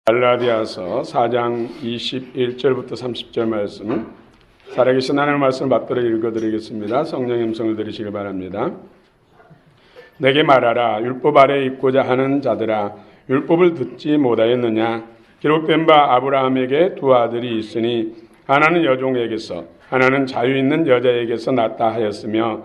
갈라디아서 4장 21절부터 30절 말씀은 살아계신 하나님의 말씀을 맞들어 읽어드리겠습니다. 성령의 음성을 들으시길 바랍니다. 내게 말하라. 율법 아래에 있고자 하는 자들아, 율법을 듣지 못하였느냐? 기록된 바 아브라함에게 두 아들이 있으니 하나는 여종에게서 하나는 자유 있는 여자에게서 낳았다 하였으며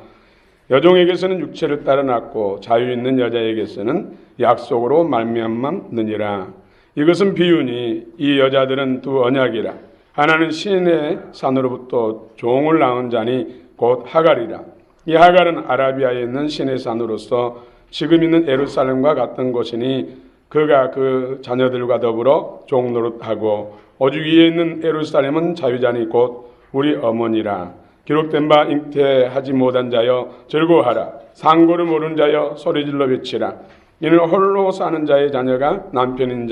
여종에게서는 육체를 따라 낳고 자유 있는 여자에게서는 약속으로 말미암았느니라. 이것은 비유니 이 여자들은 두 언약이라. 하나는 신의 산으로부터 종을 낳은 자니 곧 하갈이라. 이 하갈은 아라비아에 있는 신의 산으로서 지금 있는 예루살렘과 같은 곳이니 그가 그 자녀들과 더불어 종노릇하고 오직 위에 있는 예루살렘은 자유자니 곧 우리 어머니라. 기록된 바 잉태하지 못한 자여 즐거워하라. 상고를 모르는 자여 소리질러 외치라. 이는 홀로 사는 자의 자녀가 남편인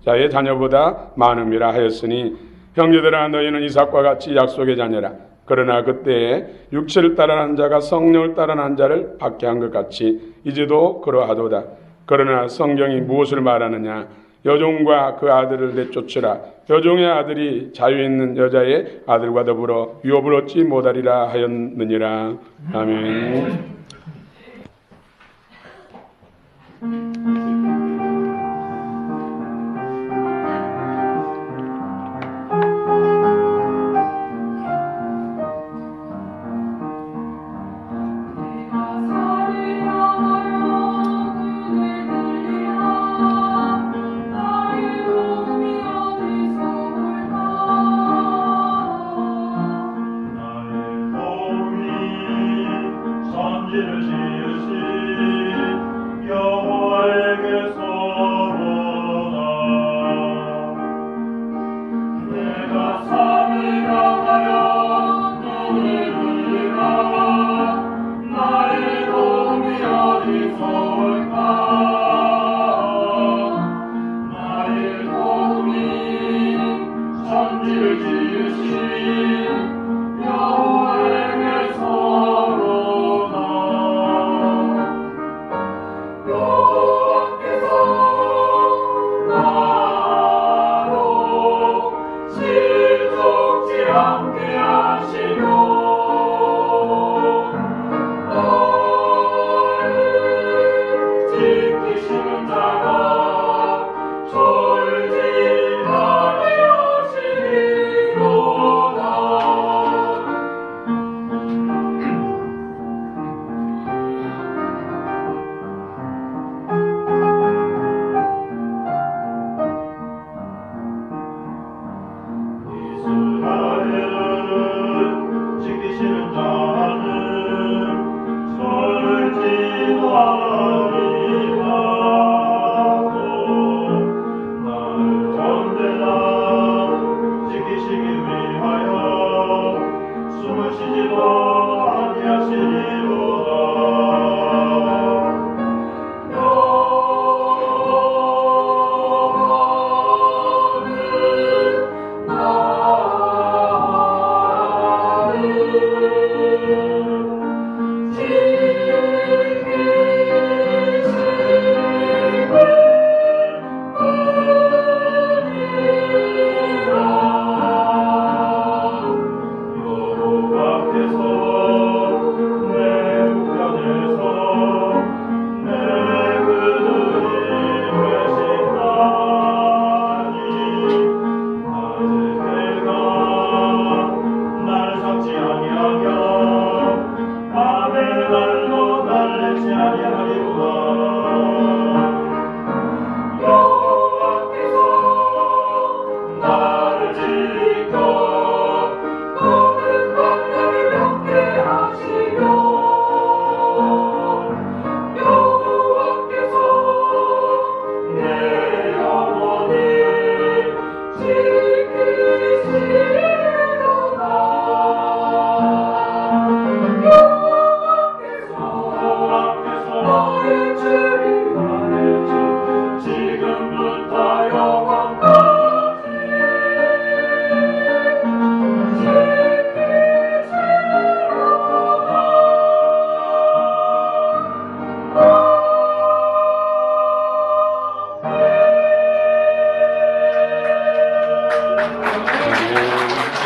자의 자녀보다 많음이라 하였으니 형제들아, 너희는 이삭과 같이 약속의 자녀라. 그러나 그때에 육체를 따라 난 자가 성령을 따라 난 자를 받게 한 것 같이 이제도 그러하도다. 그러나 성경이 무엇을 말하느냐? 여종과 그 아들을 내쫓으라. 여종의 아들이 자유 있는 여자의 아들과 더불어 유업을 얻지 못하리라 하였느니라. 아멘.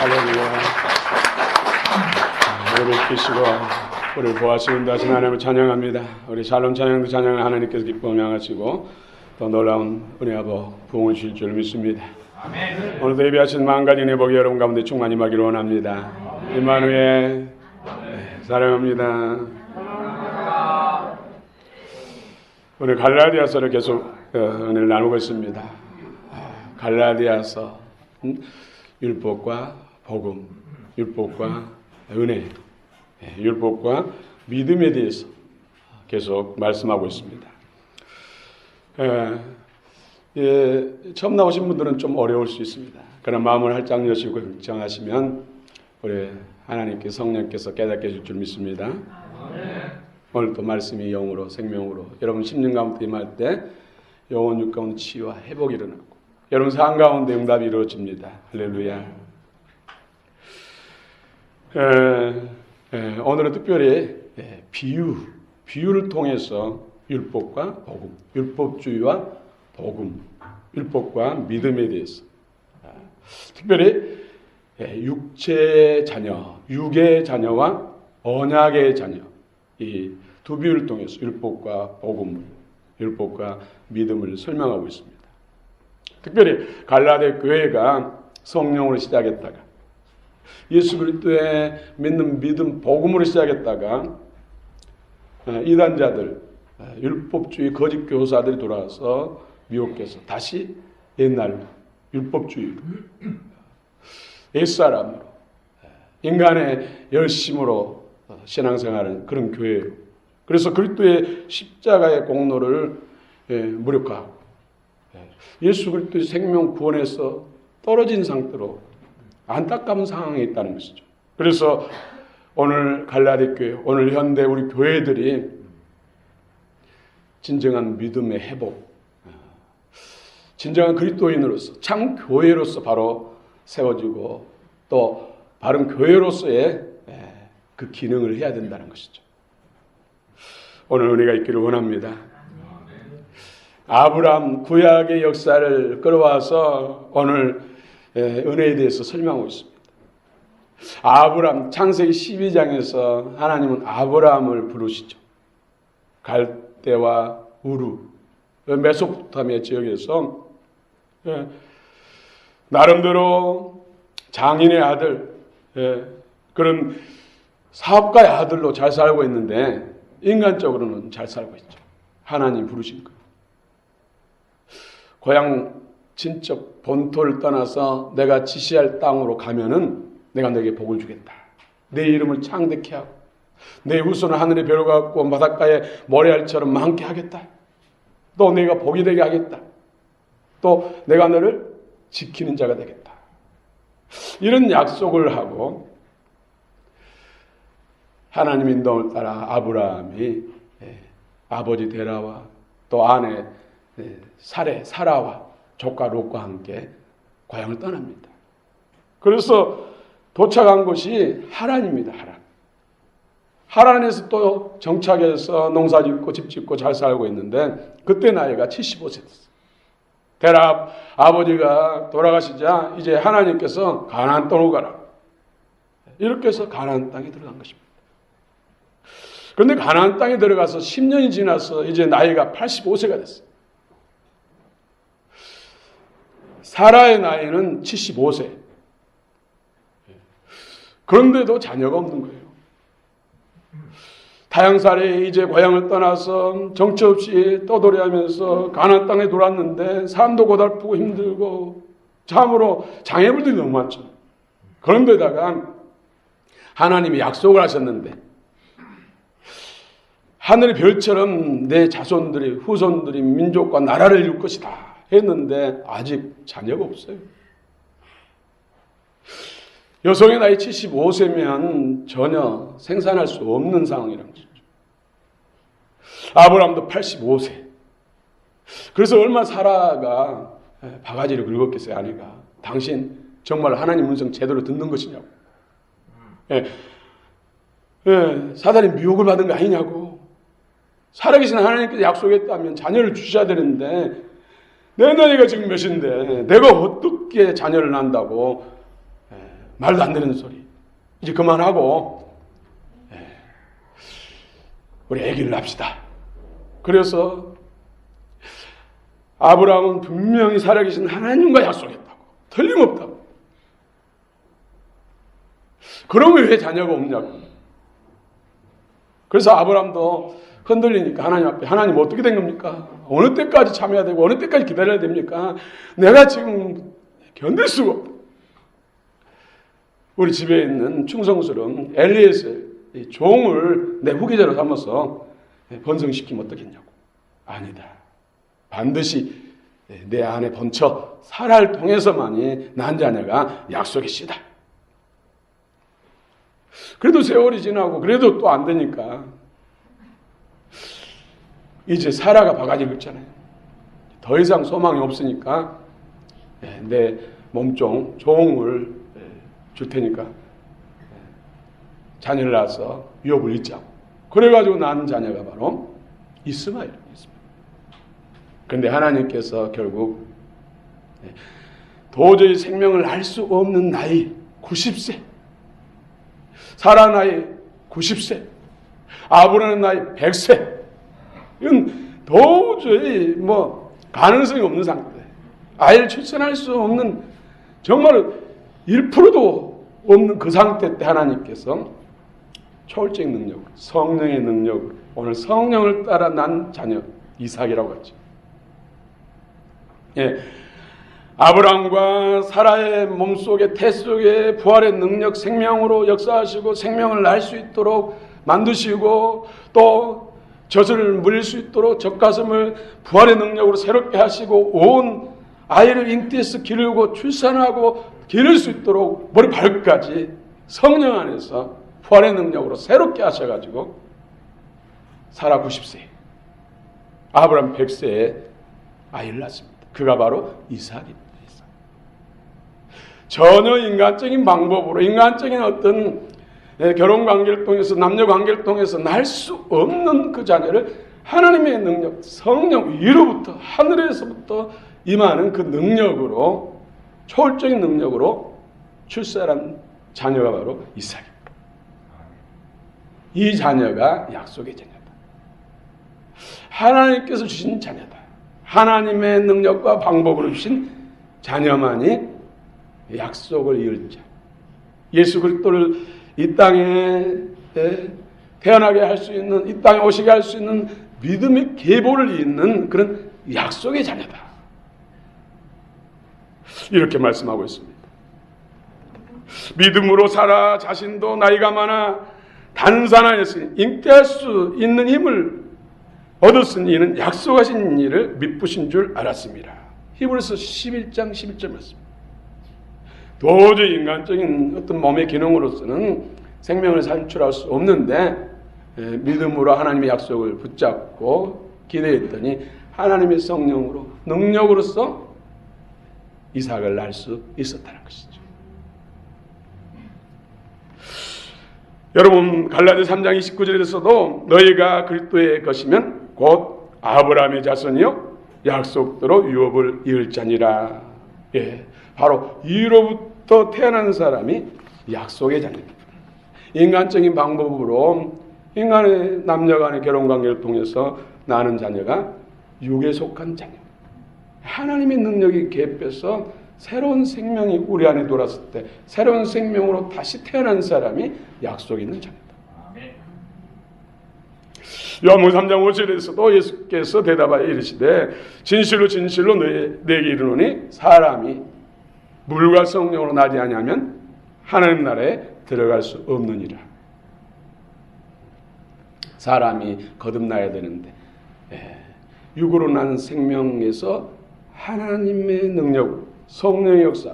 할렐루야. 우리를 키시고 우리를 보아주신 다신 하나님을 찬양합니다. 우리 샬롬 찬양도 찬양을 하나님께서 기뻐하며 하시고 더 놀라운 은혜 아버 부흥을 주실 줄 믿습니다. 오늘도 예배하신 만 가지 은혜 복이 여러분 가운데 충만히 임하기를 원합니다. 임마누엘 사랑합니다. 오늘 갈라디아서를 계속 은혜를 나누고 있습니다. 갈라디아서 율법과 복음, 율법과 은혜, 율법과 믿음에 대해서 계속 말씀하고 있습니다. 처음 나오신 분들은 좀 어려울 수 있습니다. 그러나 마음을 활짝 여시고 결정하시면 우리 하나님께 성령께서 깨닫게 해줄 줄 믿습니다. 오늘 또 말씀이 영으로 생명으로 여러분 심령 가운데 임할 때 영혼 육 가운데 치유와 회복이 일어나고 여러분 삶 가운데 응답이 이루어집니다. 할렐루야. 오늘은 특별히 비유를 통해서 율법과 복음, 율법주의와 복음, 율법과 믿음에 대해서 특별히 육체의 자녀, 육의 자녀와 언약의 자녀 이 두 비유를 통해서 율법과 복음을, 율법과 믿음을 설명하고 있습니다. 특별히 갈라디아 교회가 성령으로 시작했다가 예수 그리스도의 믿는 믿음 복음으로 시작했다가 이단자들 율법주의 거짓 교사들이 돌아와서 미혹해서 다시 옛날 율법주의로 옛사람으로 인간의 열심으로 신앙생활하는 그런 교회예요. 그래서 그리스도의 십자가의 공로를 무력화하고 예수 그리스도의 생명 구원에서 떨어진 상태로 안타까운 상황에 있다는 것이죠. 그래서 오늘 갈라디아 교회, 오늘 현대 우리 교회들이 진정한 믿음의 회복, 진정한 그리스도인으로서 참 교회로서 바로 세워지고 또 바른 교회로서의 그 기능을 해야 된다는 것이죠. 오늘 은혜가 있기를 원합니다. 아브라함 구약의 역사를 끌어와서 오늘 은혜에 대해서 설명하고 있습니다. 아브라함 창세기 12장에서 하나님은 아브라함을 부르시죠. 갈대와 우루 메소포타미아 지역에서 나름대로 장인의 아들 그런 사업가의 아들로 잘 살고 있는데 인간적으로는 잘 살고 있죠. 하나님 부르신 거예요. 고향 친척 본토를 떠나서 내가 지시할 땅으로 가면은 내가 너에게 복을 주겠다. 내 이름을 창대케 하고 내 후손을 하늘의 별과 같고 바닷가의 모래알처럼 많게 하겠다. 또 내가 복이 되게 하겠다. 또 내가 너를 지키는 자가 되겠다. 이런 약속을 하고 하나님 인도를 따라 아브라함이 아버지 데라와 또 아내 사라와 조카 롯과 함께 고향을 떠납니다. 그래서 도착한 곳이 하란입니다. 하란에서 또 정착해서 농사 짓고 집 짓고 잘 살고 있는데 그때 나이가 75세 됐어요. 데라 아버지가 돌아가시자 이제 하나님께서 가나안 땅으로 가라. 이렇게 해서 가나안 땅에 들어간 것입니다. 그런데 가나안 땅에 들어가서 10년이 지나서 이제 나이가 85세가 됐어요. 사라의 나이는 75세. 그런데도 자녀가 없는 거예요. 타향살에 이제 고향을 떠나서 정처 없이 떠돌이하면서 가나안 땅에 돌았는데 삶도 고달프고 힘들고 참으로 장애물들이 너무 많죠. 그런데다가 하나님이 약속을 하셨는데 하늘의 별처럼 내 자손들이 후손들이 민족과 나라를 이룰 것이다 했는데 아직 자녀가 없어요. 여성의 나이 75세면 전혀 생산할 수 없는 상황이라는 거죠. 아브라함도 85세. 그래서 얼마나 사라가 바가지를 긁었겠어요, 아내가. 당신 정말 하나님 음성 제대로 듣는 것이냐고. 사단이 미혹을 받은 거 아니냐고. 살아계신 하나님께서 약속했다면 자녀를 주셔야 되는데 내 나이가 지금 몇인데 내가 어떻게 어떻게 자녀를 낳는다고 말도 안 되는 소리 이제 그만하고 우리 아기를 낳읍시다. 그래서 아브라함은 분명히 살아계신 하나님과 약속했다고. 틀림없다고. 그러면 왜 자녀가 없냐고. 그래서 아브라함도 흔들리니까 하나님 앞에, 하나님 어떻게 된 겁니까? 어느 때까지 참아야 되고 어느 때까지 기다려야 됩니까? 내가 지금 견딜 수가 없다. 우리 집에 있는 충성스러운 엘리에셀 종을 내 후계자로 삼아서 번성시키면 어떻겠냐고. 아니다. 반드시 내 안에 번처 사라를 통해서만이 난 자녀가 약속의 씨다. 그래도 세월이 지나고 그래도 또 안 되니까 이제 사라가 바가지를 긁잖아요. 더 이상 소망이 없으니까 내 몸종 종을 줄 테니까 자녀를 낳아서 유업을 잇자고. 그래가지고 낳은 자녀가 바로 이스마엘입니다. 그런데 하나님께서 결국 도저히 생명을 알 수 없는 나이 90세, 사라 나이 90세, 아브라함 나이 100세, 이건 도저히 가능성이 없는 상태, 아이를 출산할 수 없는, 정말 1%도 없는 그 상태 때 하나님께서 초월적인 능력, 성령의 능력으로 오늘 성령을 따라 난 자녀 이삭이라고 하죠. 아브라함과 사라의 몸속에 태 속에 부활의 능력 생명으로 역사하시고 생명을 날 수 있도록 만드시고 또 젖을 물릴 수 있도록 젖가슴을 부활의 능력으로 새롭게 하시고 온 아이를 잉태해서 기르고 출산하고 기를 수 있도록 머리 발끝까지 성령 안에서 부활의 능력으로 새롭게 하셔가지고 사라 90세, 아브라함 100세에 아이를 낳습니다. 그가 바로 이삭입니다. 전혀 인간적인 방법으로, 인간적인 어떤 결혼 관계를 통해서, 남녀 관계를 통해서 날 수 없는 그 자녀를 하나님의 능력, 성령 위로부터, 하늘에서부터 임하는 그 능력으로, 초월적인 능력으로 출산한 자녀가 바로 이삭입니다. 이 자녀가 약속의 자녀다. 하나님께서 주신 자녀다. 하나님의 능력과 방법으로 주신 자녀만이 약속을 이을 자. 예수 그리스도를 이 땅에 태어나게 할 수 있는, 이 땅에 오시게 할 수 있는 믿음의 계보를 잇는 그런 약속의 자녀다. 이렇게 말씀하고 있습니다. 믿음으로 사라 자신도 나이가 많아 단산하였으니 잉태할 수 있는 힘을 얻었으니 이는 약속하신 일을 미쁘신 줄 알았습니다. 히브리서 11장 11절 말씀. 도저히 인간적인 어떤 몸의 기능으로서는 생명을 산출할 수 없는데 믿음으로 하나님의 약속을 붙잡고 기대했더니 하나님의 성령으로, 능력으로서 이삭을 낳을 수 있었다는 것이죠. 여러분 갈라디아 3장 29절에서도 너희가 그리스도의 것이면 곧 아브라함의 자손이요 약속대로 유업을 이을 자니라. 바로 이로부터 태어난 사람이 약속의 자녀입니다. 인간적인 방법으로 인간의 남녀 간의 결혼관계를 통해서 낳는 자녀가 육에 속한 자녀. 하나님의 능력이 개입해서 새로운 생명이 우리 안에 돌았을 때 새로운 생명으로 다시 태어난 사람이 약속 있는 자녀다. 요한복음 3장 5절에서도 예수께서 대답하여 이르시되 진실로 진실로 내게 이르노니 사람이 물과 성령으로 나지 아니하면 하나님 나라에 들어갈 수 없느니라. 사람이 거듭나야 되는데 육으로 난 생명에서 하나님의 능력으로 성령의 역사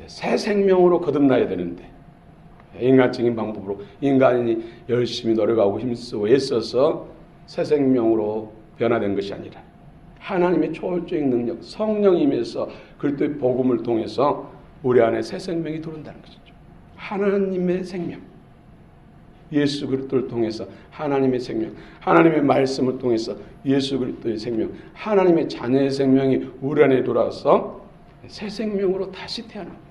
새 생명으로 거듭나야 되는데 인간적인 방법으로 인간이 열심히 노력하고 힘쓰고 애써서 새 생명으로 변화된 것이 아니라 하나님의 초월적인 능력 성령임에서 그리스도의 복음을 통해서 우리 안에 새 생명이 들어온다는 것이죠. 하나님의 생명, 예수 그리스도를 통해서 하나님의 생명, 하나님의 말씀을 통해서 예수 그리스도의 생명, 하나님의 자녀의 생명이 우리 안에 돌아와서 새 생명으로 다시 태어납니다.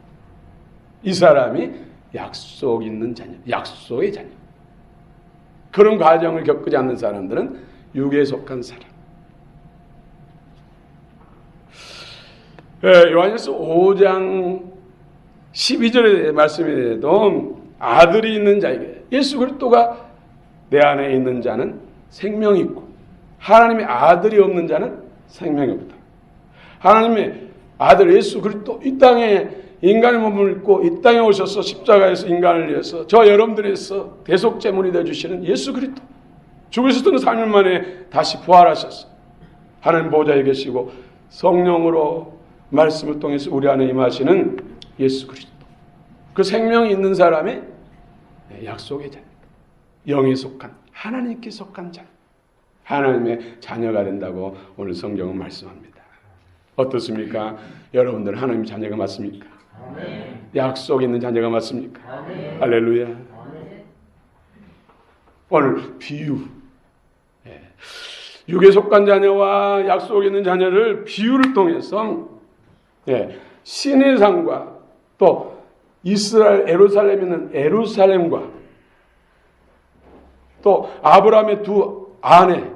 이 사람이 약속 있는 자녀, 약속의 자녀. 그런 과정을 겪지 않는 사람들은 육에 속한 사람. 요한일서 5장 12절의 말씀에도 아들이 있는 자에게, 예수 그리스도가 내 안에 있는 자는 생명이 있고 하나님의 아들이 없는 자는 생명이 없다. 하나님의 아들 예수 그리스도 이 땅에 인간의 몸을 입고 이 땅에 오셔서 십자가에서 인간을 위해서 저 여러분들에서 대속제물이 되어주시는 예수 그리스도, 죽으셨던 3일 만에 다시 부활하셔서 하나님 보좌에 계시고 성령으로 말씀을 통해서 우리 안에 임하시는 예수 그리스도, 그 생명이 있는 사람이 약속의 자녀, 영에 속한, 하나님께 속한 자녀, 하나님의 자녀가 된다고 오늘 성경은 말씀합니다. 어떻습니까? 여러분들 하나님 자녀가 맞습니까? 아멘. 약속 있는 자녀가 맞습니까? 아멘. 할렐루야. 아멘. 오늘 비유, 육에 속한 자녀와 약속 있는 자녀를 비유를 통해서 신의 상과 또 이스라엘 예루살렘에 있는 예루살렘과 또 아브라함의 두 아내,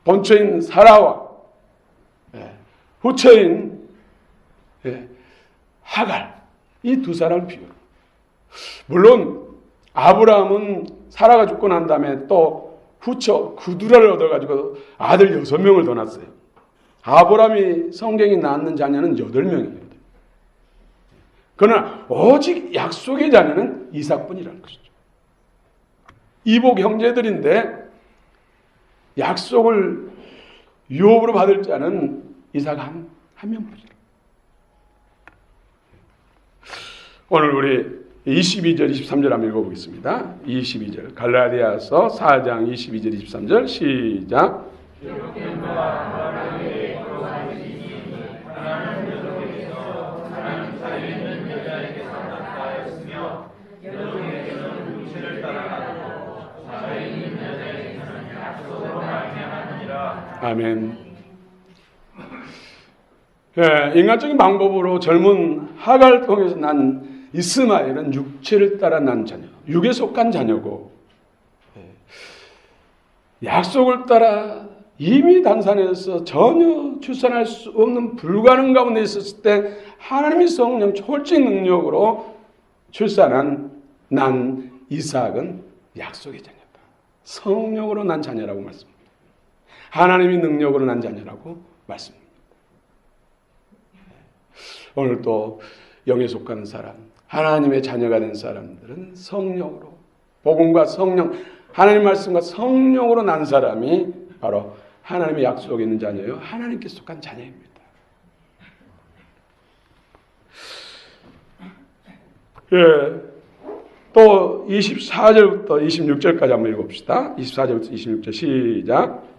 본처인 사라와 후처인 하갈, 이 두 사람을 비유해요. 물론 아브라함은 사라가 죽고 난 다음에 또 후처 구두라를 얻어가지고 아들 6명을 더 낳았어요. 아브라함이 성경이 낳는 자녀는 8명이에요. 그러나 오직 약속의 자녀는 이삭뿐이라는 것이죠. 이복 형제들인데 약속을 유업으로 받을 자는 이삭 한 명뿐이라. 오늘 우리 22절, 23절 한번 읽어보겠습니다. 22절, 갈라디아서 4장 22절, 23절 시작. 아멘. 인간적인 방법으로 젊은 하갈을 통해서 난 이스마엘은 육체를 따라 난 자녀, 육에 속한 자녀고, 약속을 따라 이미 단산에서 전혀 출산할 수 없는 불가능 가운데 있었을 때 하나님의 성령 초월적 능력으로 출산한 난 이삭은 약속의 자녀다. 성령으로 난 자녀라고 말씀합니다. 하나님의 능력으로 난 자녀라고 말씀합니다. 오늘 또 영에 속한 사람, 하나님의 자녀가 된 사람들은 성령으로, 복음과 성령, 하나님 말씀과 성령으로 난 사람이 바로 하나님의 약속에 있는 자녀요, 하나님께 속한 자녀입니다. 또 24절부터 26절까지 한번 읽어봅시다. 24절부터 26절 시작.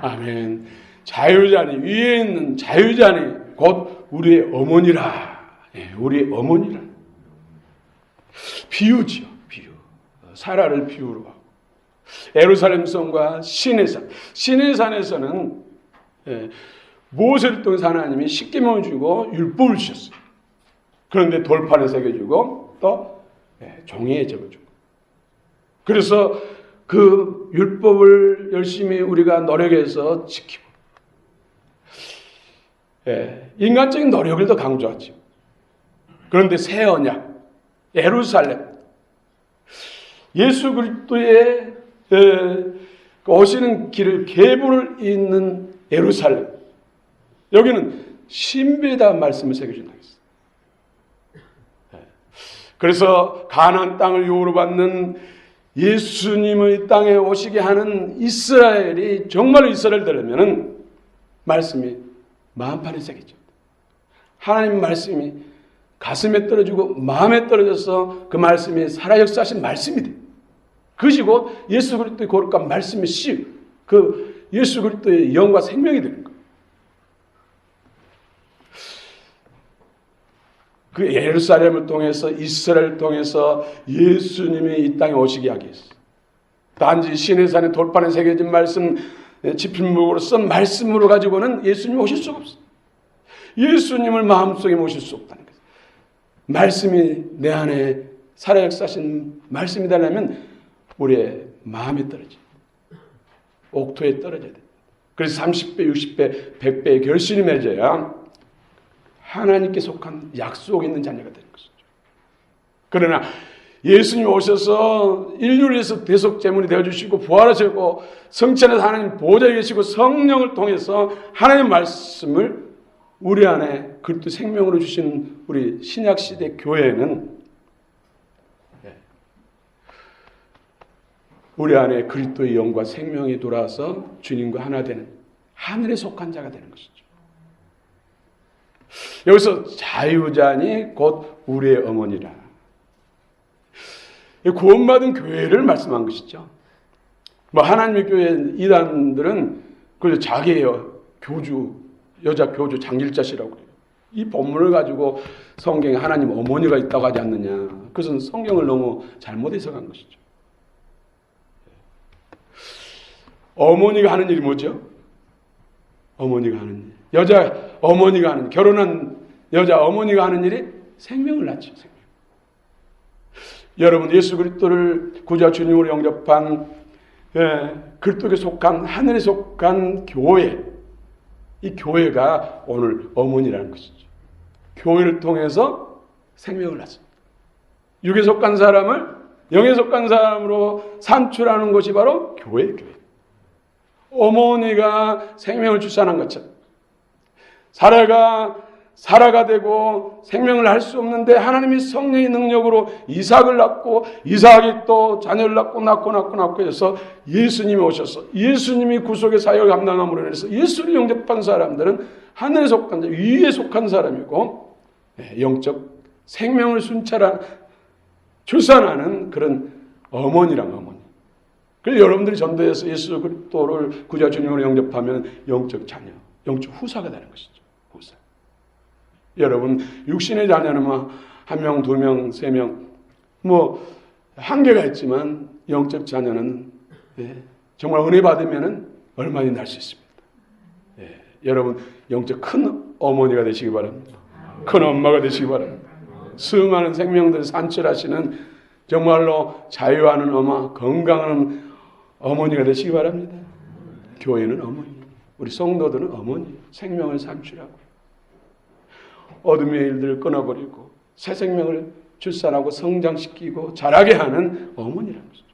아멘. 자유자니, 위에 있는 자유자니 곧 우리의 어머니라. 우리의 어머니라. 비유지요, 비유. 사라를 비유로 하고. 예루살렘 성과 시내 산. 시내 산에서는 모세를 통해서 하나님이 십계명을 주고 율법을 주셨어요. 그런데 돌판에 새겨주고 또 종이에 적어주고. 그래서 그 율법을 열심히 우리가 노력해서 지키고, 인간적인 노력을 더 강조하죠. 그런데 새 언약, 예루살렘, 예수 그리스도의 오시는 길을 계보를 잇는 예루살렘, 여기는 신비다 말씀을 새겨준다고 했어요. 그래서 가나안 땅을 유업으로 받는 예수님의 땅에 오시게 하는 이스라엘이 정말로 이스라엘 되려면은 말씀이 마음판에 새겨져. 하나님 말씀이 가슴에 떨어지고 마음에 떨어져서 그 말씀이 살아 역사하신 말씀이 돼. 그것이 곧 예수 그리스도의 거룩한 말씀이 그 예수 그리스도의 영과 생명이 되는 거예요. 그 예루살렘을 통해서 이스라엘을 통해서 예수님이 이 땅에 오시게 하기 위해서 단지 시내산의 돌판에 새겨진 말씀 지필목으로 쓴 말씀으로 가지고는 예수님이 오실 수가 없어요. 예수님을 마음속에 모실 수 없다는 거예요. 말씀이 내 안에 살아 역사하신 말씀이 되려면 우리의 마음에 떨어져야 돼요. 옥토에 떨어져야 돼요. 그래서 30배, 60배, 100배의 결실이 맺어야 하나님께 속한 약속 있는 자녀가 되는 것이죠. 그러나 예수님이 오셔서 인류를 위해서 대속제물이 되어주시고 부활하시고 성천에서 하나님 보좌에 계시고 성령을 통해서 하나님의 말씀을 우리 안에 그리스도 생명으로 주시는 우리 신약시대 교회는 우리 안에 그리스도의 영과 생명이 돌아와서 주님과 하나 되는 하늘에 속한 자가 되는 것이죠. 여기서 자유자니 곧 우리의 어머니라. 구원받은 교회를 말씀한 것이죠. 하나님의 교회 이단들은 그 자기의 교주, 여자 교주 장길자시라고 그래요. 이 본문을 가지고 성경에 하나님 어머니가 있다고 하지 않느냐. 그것은 성경을 너무 잘못 해석한 것이죠. 어머니가 하는 일이 뭐죠? 어머니가 하는 일. 여자 어머니가 하는 일. 결혼한 여자 어머니가 하는 일이 생명을 낳죠. 생명. 여러분 예수 그리스도를 구주와 주님으로 영접한 그리스도에 속한 하늘에 속한 교회. 이 교회가 오늘 어머니라는 것이죠. 교회를 통해서 생명을 낳습니다. 육에 속한 사람을 영에 속한 사람으로 산출하는 것이 바로 교회예요. 교회. 어머니가 생명을 출산한 것처럼 사라가 되고 생명을 할 수 없는데 하나님이 성령의 능력으로 이삭을 낳고 이삭이 또 자녀를 낳고 해서 예수님이 오셔서 예수님이 구속의 사역을 감당함으로 인해서 예수를 영접한 사람들은 하늘에 속한 자, 위에 속한 사람이고 영적 생명을 출산하는 그런 어머니랑 어머니. 그래서 여러분들이 전도해서 예수 그리스도를 구주와 주님으로 영접하면 영적 자녀, 영적 후사가 되는 것이죠. 후사. 여러분 육신의 자녀는 한 명, 두 명, 세 명 한계가 있지만 영적 자녀는 정말 은혜 받으면 얼마든지 날 수 있습니다. 여러분 영적 큰 어머니가 되시기 바랍니다. 큰 엄마가 되시기 바랍니다. 수많은 생명들을 산출하시는 정말로 자유하는 엄마, 건강한 어머니가 되시기 바랍니다. 교회는 어머니, 우리 성도들은 어머니, 생명을 산출하고 어둠의 일들을 끊어버리고 새 생명을 출산하고 성장시키고 자라게 하는 어머니라는 것이죠.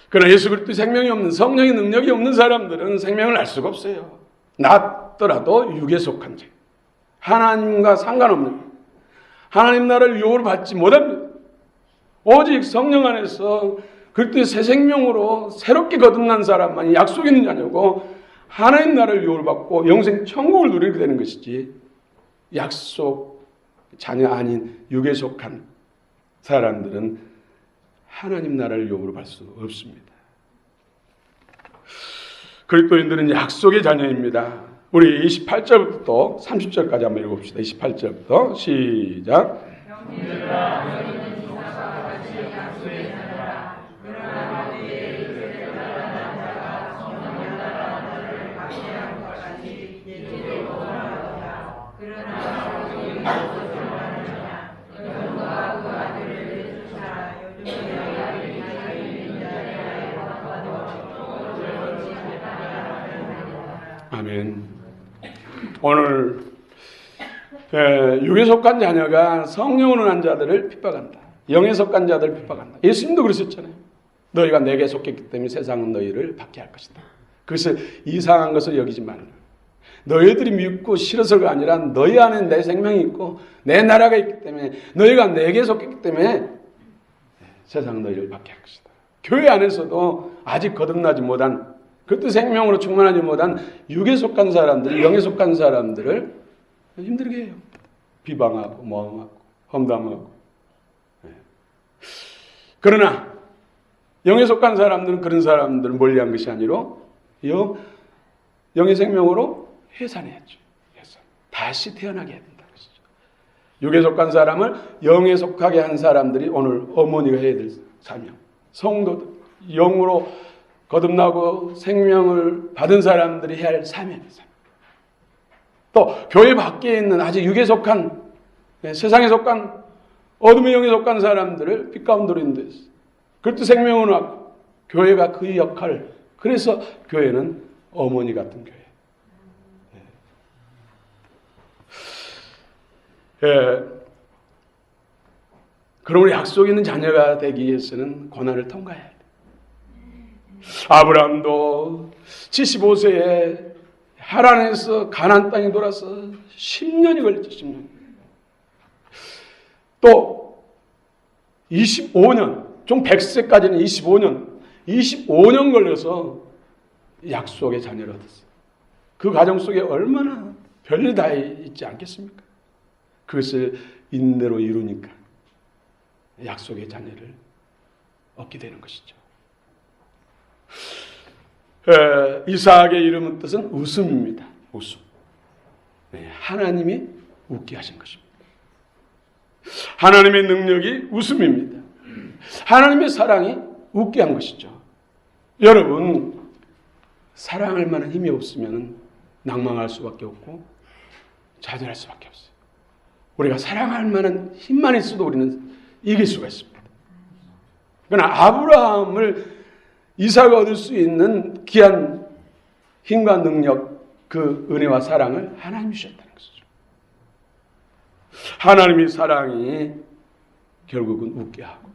그러나 예수 그리스도의 생명이 없는, 성령의 능력이 없는 사람들은 생명을 알 수가 없어요. 낳더라도 육에 속한 자, 하나님과 상관없는, 하나님 나라를 유혹을 받지 못합니다. 오직 성령 안에서 그리스도의 새 생명으로 새롭게 거듭난 사람만이 약속 있는 자녀고 하나님 나라를 유혹을 받고 영생 천국을 누리게 되는 것이지 약속 자녀 아닌 육에 속한 사람들은 하나님 나라를 유혹으로 받을 수 없습니다. 그리스도인들은 약속의 자녀입니다. 우리 28절부터 30절까지 한번 읽어봅시다. 28절부터 시작. 아멘. 오늘 육에 속한 자녀가 성령으로 난 자들을 핍박한다. 영에 속한 자들을 핍박한다. 예수님도 그러셨잖아요. 너희가 내게 속했기 때문에 세상은 너희를 받게 할 것이다. 그것을 이상한 것을 여기지 말라. 너희들이 믿고 싫어서가 아니라 너희 안에 내 생명이 있고 내 나라가 있기 때문에 너희가 내게 속했기 때문에 세상은 너희를 받게 할 것이다. 교회 안에서도 아직 거듭나지 못한 그것도 생명으로 충만하지 못한 육에 속한 사람들, 영에 속한 사람들을 힘들게 해요. 비방하고, 모함하고, 험담하고. 그러나 영에 속한 사람들은 그런 사람들을 멀리한 것이 아니라 영의 생명으로 해산해야죠. 다시 태어나게 해야 된다는 것이죠. 육에 속한 사람을 영에 속하게 한 사람들이 오늘 어머니가 해야 될 사명. 성도들, 영으로 거듭나고 생명을 받은 사람들이 해야 할 사명이죠. 또 교회 밖에 있는 아직 육에 속한, 세상에 속한, 어둠의 영에 속한 사람들을 빛 가운데로 인도해서 그것도 생명을 얻고 교회가 그 역할을, 그래서 교회는 어머니 같은 교회. 그러므로 약속 있는 자녀가 되기 위해서는 고난을 통과해야 돼. 아브라함도 75세에 하란에서 가나안 땅에 돌아서 10년이 걸렸죠. 10년. 또 25년, 총 100세까지는 25년 걸려서 약속의 자녀를 얻었어요. 그 과정 속에 얼마나 별일 다 있지 않겠습니까? 그것을 인내로 이루니까 약속의 자녀를 얻게 되는 것이죠. 이삭의 이름은 뜻은 웃음입니다. 웃음. 하나님이 웃게 하신 것입니다. 하나님의 능력이 웃음입니다. 하나님의 사랑이 웃게 한 것이죠. 여러분, 사랑할 만한 힘이 없으면 낭망할 수밖에 없고 좌절할 수밖에 없어요. 우리가 사랑할 만한 힘만 있어도 우리는 이길 수가 있습니다. 그러나 아브라함을 이삭을 얻을 수 있는 귀한 힘과 능력, 그 은혜와 사랑을 하나님이 주셨다는 것이죠. 하나님의 사랑이 결국은 웃게 하고,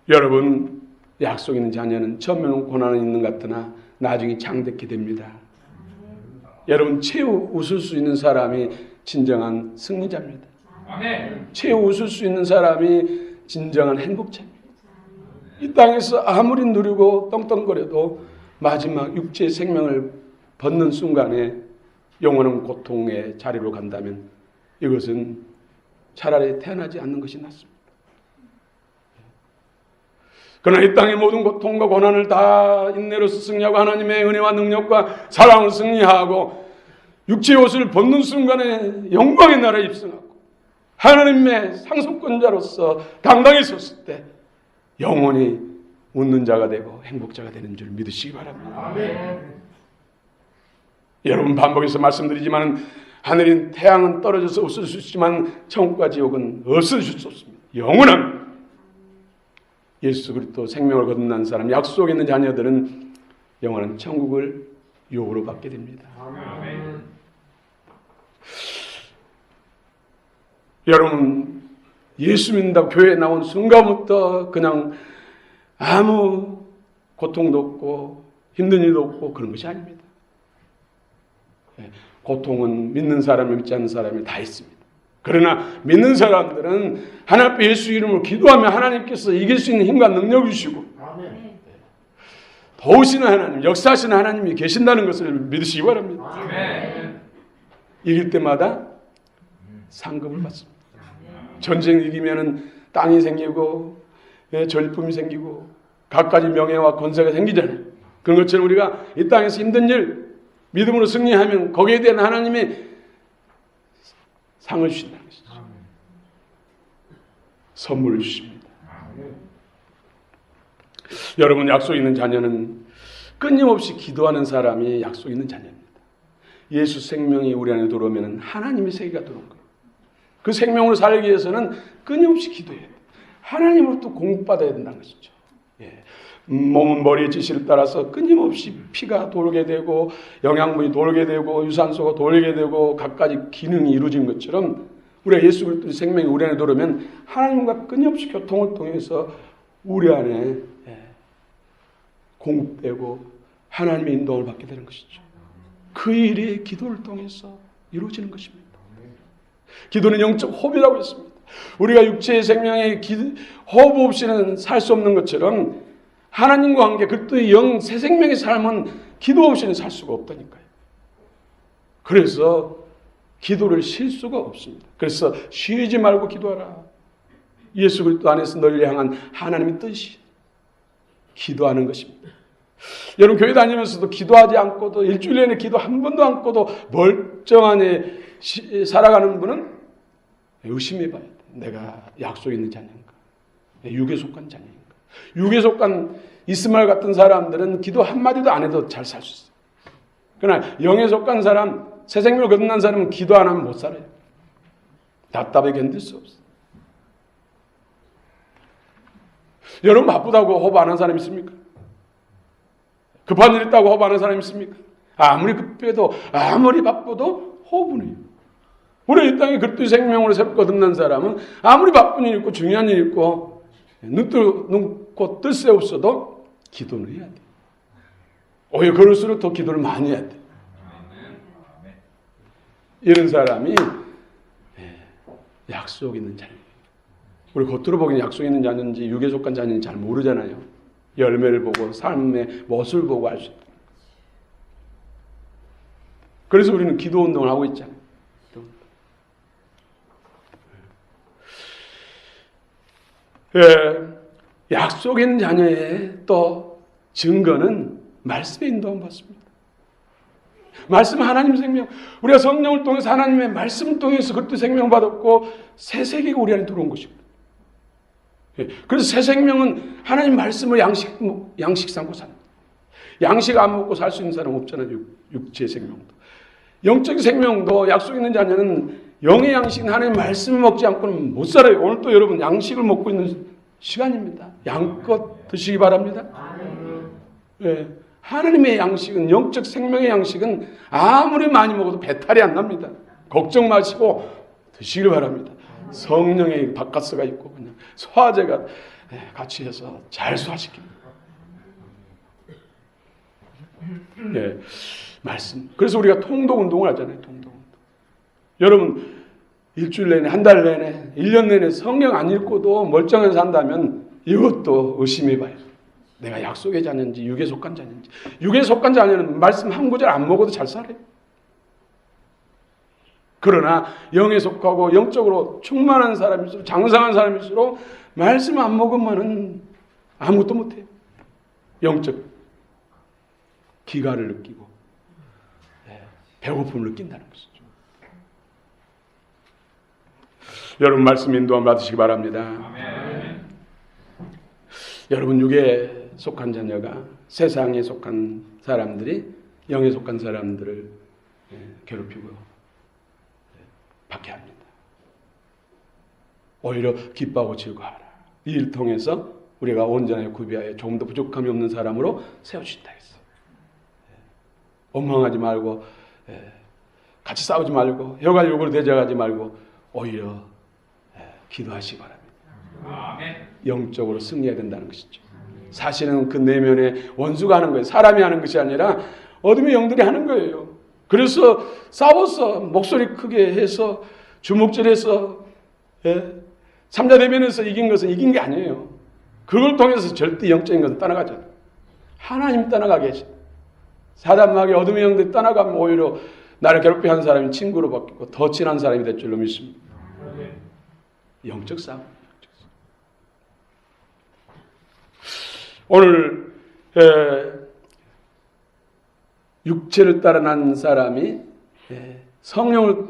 여러분, 약속 있는 자녀는 처음에는 고난은 있는 것 같으나 나중에 창대케 됩니다. 여러분, 최후 웃을 수 있는 사람이 진정한 승리자입니다. 아멘. 최후 웃을 수 있는 사람이 진정한 행복자입니다. 이 땅에서 아무리 누리고 떵떵거려도 마지막 육체의 생명을 벗는 순간에 영원한 고통의 자리로 간다면 이것은 차라리 태어나지 않는 것이 낫습니다. 그러나 이 땅의 모든 고통과 고난을 다 인내로서 승리하고 하나님의 은혜와 능력과 사랑을 승리하고 육체의 옷을 벗는 순간에 영광의 나라에 입성하고 하나님의 상속권자로서 당당히 섰을 때 영원히 웃는 자가 되고 행복자가 되는 줄 믿으시기 바랍니다. 아멘. 여러분, 반복해서 말씀드리지만 하늘인 태양은 떨어져서 없을 수 있지만 천국과 지옥은 없어질 수 없습니다. 영원합니다. 예수 그리스도 생명을 거듭난 사람, 약속 있는 자녀들은 영원한 천국을 유업으로 받게 됩니다. 아멘. 여러분, 예수 믿는다고 교회에 나온 순간부터 그냥 아무 고통도 없고 힘든 일도 없고 그런 것이 아닙니다. 고통은 믿는 사람이 믿지 않는 사람이 다 있습니다. 그러나 믿는 사람들은 하나님 앞에 예수 이름으로 기도하면 하나님께서 이길 수 있는 힘과 능력을 주시고 도우시는 하나님, 역사하시는 하나님이 계신다는 것을 믿으시기 바랍니다. 아멘. 이길 때마다 상급을 받습니다. 전쟁 이기면은 땅이 생기고 전리품이 생기고 갖가지 명예와 권세가 생기잖아요. 그런 것처럼 우리가 이 땅에서 힘든 일 믿음으로 승리하면 거기에 대한 하나님의 상을 주신다는 것이죠. 선물을 주십니다. 여러분, 약속 있는 자녀는 끊임없이 기도하는 사람이 약속 있는 자녀입니다. 예수 생명이 우리 안에 들어오면 하나님의 세계가 들어온 거예요. 그 생명으로 살기 위해서는 끊임없이 기도해야 돼요. 하나님으로부터 공급받아야 된다는 것이죠. 몸은 머리의 지시를 따라서 끊임없이 피가 돌게 되고 영양분이 돌게 되고 유산소가 돌게 되고 갖가지 기능이 이루어진 것처럼 우리가 예수 그리스도의 생명이 우리 안에 들어오면 하나님과 끊임없이 교통을 통해서 우리 안에 공급되고 하나님의 인도를 받게 되는 것이죠. 그 일이 기도를 통해서 이루어지는 것입니다. 기도는 영적 호흡이라고 했습니다. 우리가 육체의 생명에 호흡 없이는 살 수 없는 것처럼 하나님과 관계, 그것도 영 새 생명의 삶은 기도 없이는 살 수가 없다니까요. 그래서 기도를 쉴 수가 없습니다. 그래서 쉬지 말고 기도하라. 예수 그리스도 안에서 너희를 향한 하나님의 뜻이 기도하는 것입니다. 여러분 교회 다니면서도 기도하지 않고도 일주일 내내 기도 한 번도 않고도 멀쩡하게 살아가는 분은 의심해 봐야 돼. 내가 약속 있는 자녀인가? 내 육에 속한 자녀인가? 육에 속한 이스마엘 같은 사람들은 기도 한마디도 안 해도 잘 살 수 있어. 그러나 영에 속한 사람, 새 생명을 거듭난 사람은 기도 안 하면 못 살아요. 답답해 견딜 수 없어. 여러분 바쁘다고 호흡 안 하는 사람 있습니까? 급한 일 있다고 호흡 안 하는 사람 있습니까? 아무리 급해도 아무리 바빠도 호흡은 해요. 우리 이 땅에 그리스도의 생명으로 새롭게 거듭난 사람은 아무리 바쁜 일 있고 중요한 일 있고 눈코 뜰 새 없어도 기도는 해야 돼. 오히려 그럴수록 더 기도를 많이 해야 돼. 이런 사람이 약속 있는 자녀예요. 우리 겉으로 보기엔 약속 있는 자녀인지 육에 속한 자녀인지 잘 모르잖아요. 열매를 보고 삶의 모습을 보고 알 수 있다. 그래서 우리는 기도 운동을 하고 있잖아요. 약속 있는 자녀의 또 증거는 말씀의 인도함 받습니다. 말씀은 하나님 생명. 우리가 성령을 통해서 하나님의 말씀을 통해서 그것도 생명 받았고 새 세계가 우리 안에 들어온 것입니다. 그래서 새 생명은 하나님 말씀을 양식 삼고 삽니다. 양식 안 먹고 살 수 있는 사람 없잖아요. 육체의 생명도. 영적 생명도 약속 있는 자녀는 영의 양식은 하나님 말씀을 먹지 않고는 못 살아요. 오늘 또 여러분 양식을 먹고 있는 시간입니다. 양껏 드시기 바랍니다. 네. 하나님의 양식은, 영적 생명의 양식은 아무리 많이 먹어도 배탈이 안 납니다. 걱정 마시고 드시길 바랍니다. 성령의 바카스가 있고 그냥 소화제가 같이 해서 잘 소화시킵니다. 예, 말씀. 그래서 우리가 통독 운동을 하잖아요. 통독 운동. 여러분 일주일 내내, 한 달 내내, 1년 내내 성경 안 읽고도 멀쩡하게 산다면 이것도 의심해봐요. 내가 약속의 자녀인지 육에 속한 자녀인지. 육에 속한 자녀는 말씀 한 구절 안 먹어도 잘 살아요. 그러나 영에 속하고 영적으로 충만한 사람일수록, 장성한 사람일수록 말씀 안 먹으면은 아무것도 못해요. 영적 기가를 느끼고 배고픔을 느낀다는 것이죠. 여러분 말씀 인도함 받으시기 바랍니다. 아멘. 여러분 육에 속한 자녀가 세상에 속한 사람들이 영에 속한 사람들을 괴롭히고 박해합니다. 오히려 기뻐하고 즐거워하라. 이 일을 통해서 우리가 온전하게 구비하여 조금 더 부족함이 없는 사람으로 세워주신다 했어. 원망하지 말고 같이 싸우지 말고 혀가 욕으로 대적하지 말고 오히려 기도하시기 바랍니다. 아멘. 영적으로 승리해야 된다는 것이죠. 사실은 그 내면에 원수가 하는 거예요. 사람이 하는 것이 아니라 어둠의 영들이 하는 거예요. 그래서 싸워서 목소리 크게 해서 주먹질해서 삼자대면에서 이긴 것은 이긴 게 아니에요. 그걸 통해서 절대 영적인 것은 떠나가죠. 하나님 떠나가게 하시. 사단마귀 어둠의 영들이 떠나가면 오히려 나를 괴롭게 한 사람이 친구로 바뀌고 더 친한 사람이 될 줄로 믿습니다. 영적 싸움. 오늘 육체를 따라 난 사람이 성령을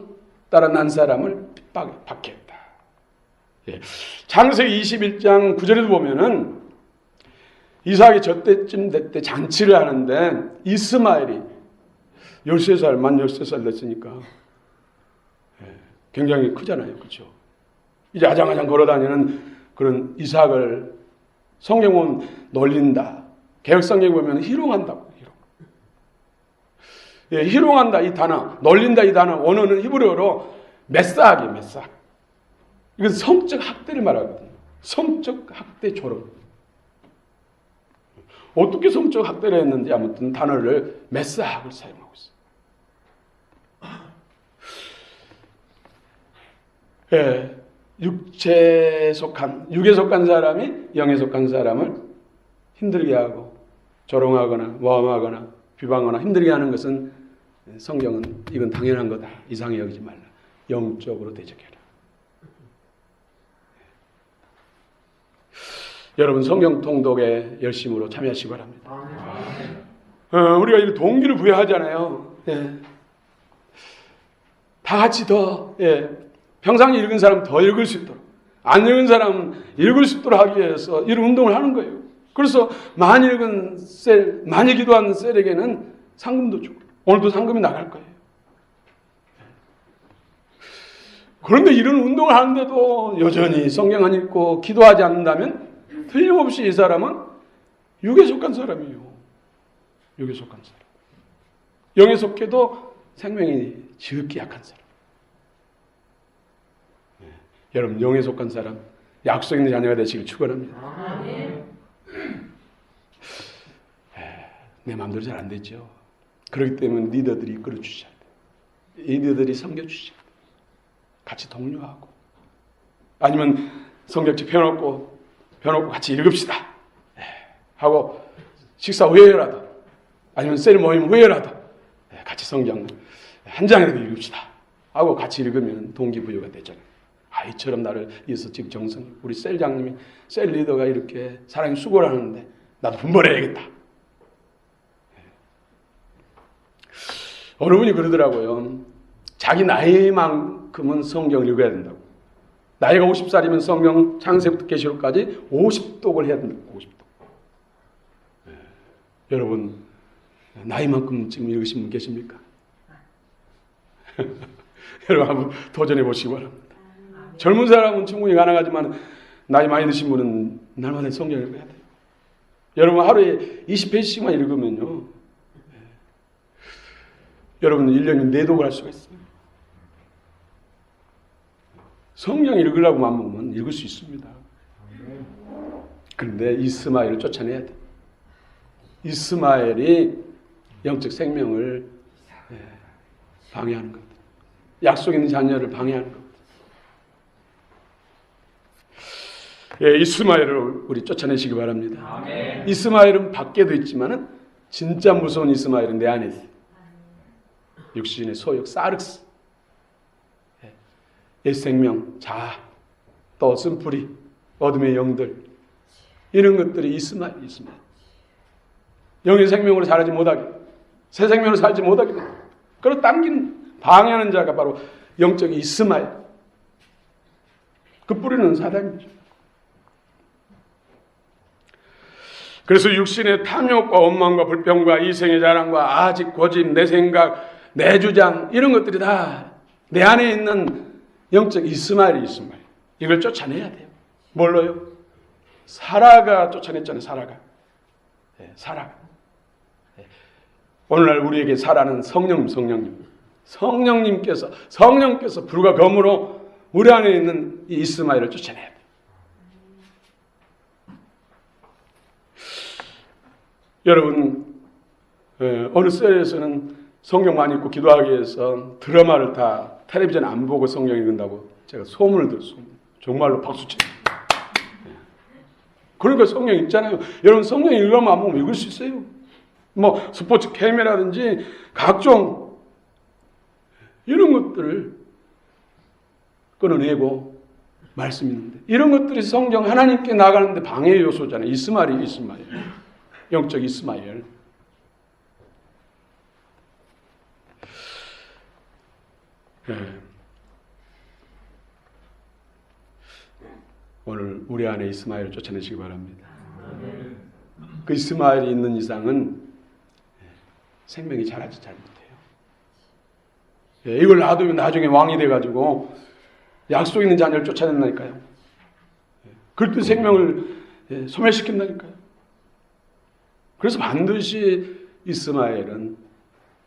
따라 난 사람을 박해했다. 창세기 21장 9절에도 보면은 이삭이 저때쯤 될 때 잔치를 하는데 이스마엘이 13살, 만 13살 됐으니까 굉장히 크잖아요. 그렇죠? 이제 아장아장 걸어다니는 그런 이삭을 성경은 놀린다. 개혁성경에 보면 희롱한다고. 희롱한다 이 단어, 놀린다 이 단어 원어는 히브리어로 메사하기, 메사. 이건 성적 학대를 말하거든요. 성적 학대 졸업. 어떻게 성적 학대를 했는지 아무튼 단어를 메사학을 사용하고 있어요. 육에 속한 사람이 영에 속한 사람을 힘들게 하고 조롱하거나 모함하거나 비방하거나 힘들게 하는 것은 성경은 이건 당연한 거다. 이상히 여기지 말라. 영적으로 대적해라. 여러분 성경 통독에 열심으로 참여하시기 바랍니다. 우리가 이 동기를 부여하잖아요. 예. 다 같이 더 평상시 읽은 사람 더 읽을 수 있도록, 안 읽은 사람 읽을 수 있도록 하기 위해서 이런 운동을 하는 거예요. 그래서 많이 읽은 셀, 많이 기도하는 셀에게는 상금도 주고, 오늘도 상금이 나갈 거예요. 그런데 이런 운동을 하는데도 여전히 성경 안 읽고 기도하지 않는다면 틀림없이 이 사람은 육에 속한 사람이에요. 육에 속한 사람. 영에 속해도 생명이 지극히 약한 사람. 여러분, 영에 속한 사람, 약속 있는 자녀가 되시길 축원합니다. 내 마음대로 잘 안 되죠. 그렇기 때문에 리더들이 이끌어 주셔야 돼요. 이 리더들이 섬겨주셔야 돼요. 같이 독려하고, 아니면 성경책 펴놓고 같이 읽읍시다 하고, 식사 후에라도 아니면 셀 모임 후에라도 같이 성경 한 장이라도 읽읍시다 하고 같이 읽으면 동기부여가 되잖아요. 이처럼 나를 위해서 지금 정성, 우리 셀장님이, 셀 리더가 이렇게 사랑이 수고를 하는데 나도 분발해야겠다. 어느 분이 그러더라고요. 자기 나이만큼은 성경을 읽어야 된다고. 나이가 50살이면 성경 창세부터 계시록까지 50독을 해야 된다고. 50독. 여러분, 나이만큼 지금 읽으신 분 계십니까? 여러분 한번 도전해 보시기 바랍니다. 젊은 사람은 충분히 가능하지만 나이 많이 드신 분은 날마다 성경을 읽어야 돼요. 여러분 하루에 20페이지씩만 읽으면요, 여러분 1년에 4독을 할 수가 있어요. 성경 읽으려고 마음먹으면 읽을 수 있습니다. 그런데 이스마엘을 쫓아내야 돼요. 이스마엘이 영적 생명을 방해하는 것, 약속 있는 자녀를 방해하는 것. 이스마엘을 우리 쫓아내시기 바랍니다. 아멘. 이스마엘은 밖에도 있지만은 진짜 무서운 이스마엘은 내 안에 있어요. 육신의 소욕 사르스, 옛 생명, 자아, 또 쓴뿌리, 어둠의 영들, 이런 것들이 이스마엘. 영의 생명으로 살지 못하게, 새 생명으로 살지 못하게, 그걸 당기는, 방해하는 자가 바로 영적 이스마엘. 그 뿌리는 사단이죠. 그래서 육신의 탐욕과 원망과 불평과 이생의 자랑과 아직 고집, 내 생각, 내 주장, 이런 것들이 다 내 안에 있는 영적 이스마엘이 이스마엘. 이걸 쫓아내야 돼요. 뭘로요? 사라가 쫓아냈잖아요. 사라가. 사라가. 오늘날 우리에게 사라는 성령님께서 불과 검으로 우리 안에 있는 이 이스마엘을 쫓아내야 돼요. 여러분, 어느 셀에서는 성경 많이 읽고 기도하기 위해서 드라마를 다 텔레비전 안 보고 성경 읽는다고 제가 소문을 들었어요. 정말로 박수칩니다. 그러니까 성경 읽잖아요. 여러분 성경 읽으면 안 보면 읽을 수 있어요. 뭐 스포츠 캠이라든지 각종 이런 것들을 끊어내고 말씀 있는데, 이런 것들이 성경 하나님께 나가는데 방해 요소잖아요. 이스마엘. 영적 이스마엘. 오늘 우리 안에 이스마엘을 쫓아내시기 바랍니다. 그 이스마엘이 있는 이상은 생명이 자라지 잘 못해요. 이걸 놔두면 나중에 왕이 돼가지고 약속 있는 자녀를 쫓아낸다니까요. 그럴 때 생명을 소멸시킨다니까요. 그래서 반드시 이스마엘은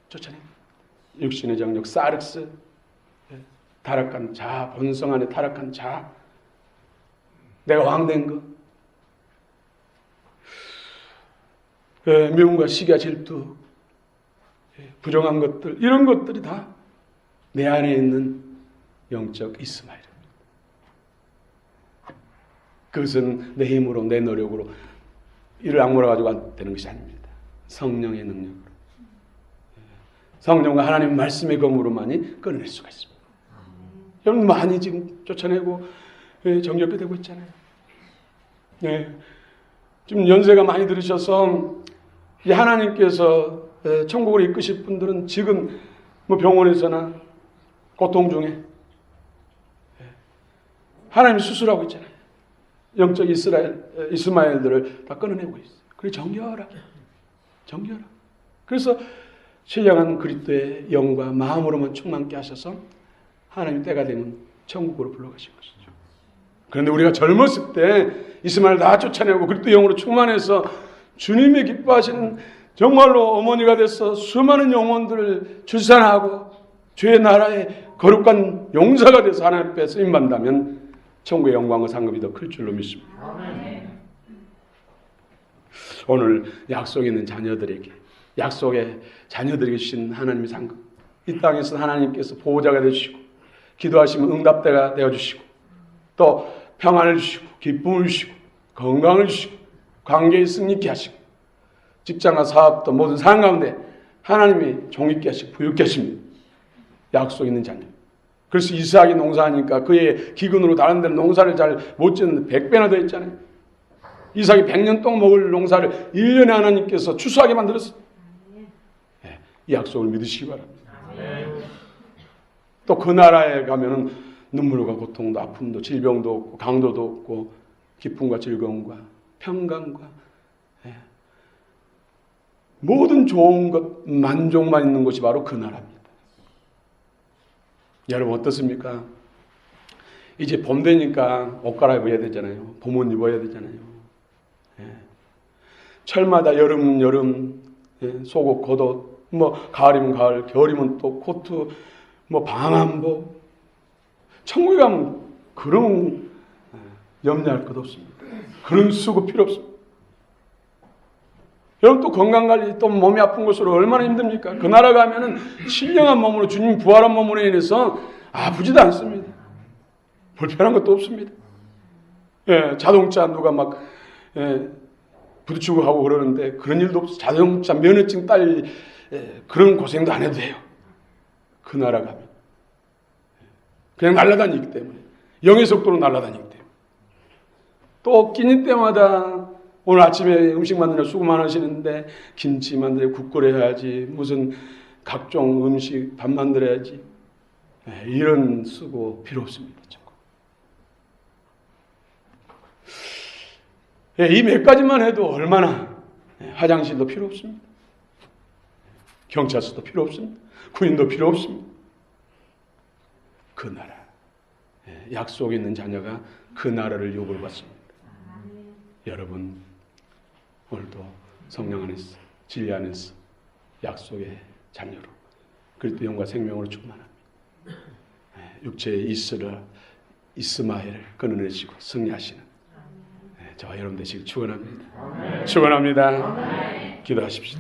쫓아냅니다. 육신의 정력, 사르스, 타락한 자, 본성 안에 타락한 자, 내가 왕된 것, 미움과 시기와 질투, 부정한 것들, 이런 것들이 다 내 안에 있는 영적 이스마엘입니다. 그것은 내 힘으로, 내 노력으로 이를 악물어가지고 안 되는 것이 아닙니다. 성령의 능력으로, 성령과 하나님 말씀의 검으로만이 끊어낼 수가 있습니다. 여러분 많이 지금 쫓아내고 정결케 되고 있잖아요. 네. 지금 연세가 많이 들으셔서 이 하나님께서 천국으로 이끄실 분들은 지금 뭐 병원에서나 고통 중에 하나님이 수술하고 있잖아요. 영적 이스마엘들을 다 끊어내고 있어요. 그래 정결하게. 그래서 신령한 그리스도의 영과 마음으로만 충만케 하셔서 하나님 때가 되면 천국으로 불러가신 것이죠. 그런데 우리가 젊었을 때 이스마엘 다 쫓아내고 그리스도 영으로 충만해서 주님이 기뻐하시는 정말로 어머니가 돼서 수많은 영혼들을 출산하고 주의 나라의 거룩한 용사가 돼서 하나님 앞에 쓰임받는다면 천국의 영광과 상급이 더 클 줄로 믿습니다. 오늘 약속 있는 자녀들에게 약속의 자녀들에게 주신 하나님의 상급, 이 땅에서 하나님께서 보호자가 되시고 기도하시면 응답대가 되어주시고 또 평안을 주시고 기쁨을 주시고 건강을 주시고 관계에 승리케 하시고 직장과 사업도 모든 상황 가운데 하나님이 종있게 하시고 부유케 하십니다. 약속 있는 자녀. 그래서 이스하기 농사하니까 그의 기근으로 다른 데는 농사를 잘 못 짓는데 100배나 더 했잖아요. 이삭이 100년 동안 먹을 농사를 1년에 하나님께서 추수하게 만들었어요. 네, 이 약속을 믿으시기 바랍니다. 또 그 나라에 가면은 눈물과 고통도 아픔도 질병도 없고 강도도 없고 기쁨과 즐거움과 평강과 모든 좋은 것 만족만 있는 곳이 바로 그 나라입니다. 여러분 어떻습니까? 이제 봄 되니까 옷 갈아입어야 되잖아요. 봄옷 입어야 되잖아요. 철마다 여름 속옷 겉옷 뭐 가을이면 가을 겨울이면 또 코트 뭐 방한복 천국에 가면 그런 염려할 것 없습니다. 그런 수고 필요 없습니다. 여러분 또 건강관리 또 몸이 아픈 것으로 얼마나 힘듭니까? 그 나라 가면은 신령한 몸으로 주님 부활한 몸으로 인해서 아프지도 않습니다. 불편한 것도 없습니다. 자동차 누가 막 부딪히고 하고 그러는데 그런 일도 없어. 자동차 면허증 딸 그런 고생도 안 해도 돼요. 그 나라 가면 그냥 날아다니기 때문에 영의 속도로 날아다니기 때문에 또 끼니 때마다 오늘 아침에 음식 만드느라 수고 많으시는데 김치 만들어야 국 끓여야지 무슨 각종 음식 밥 만들어야지 이런 수고 필요 없습니다. 이 몇 가지만 해도 얼마나 화장실도 필요 없습니다. 경찰서도 필요 없습니다. 군인도 필요 없습니다. 그 나라 약속 있는 자녀가 그 나라를 요구를 받습니다. 여러분 오늘도 성령 안에서 진리 안에서 약속의 자녀로 그리스도 영과 생명으로 충만합니다. 육체의 이스마엘을 끊어내시고 승리하시는 저와 여러분 되시길 축원합니다. 축원합니다. 기도하십시오.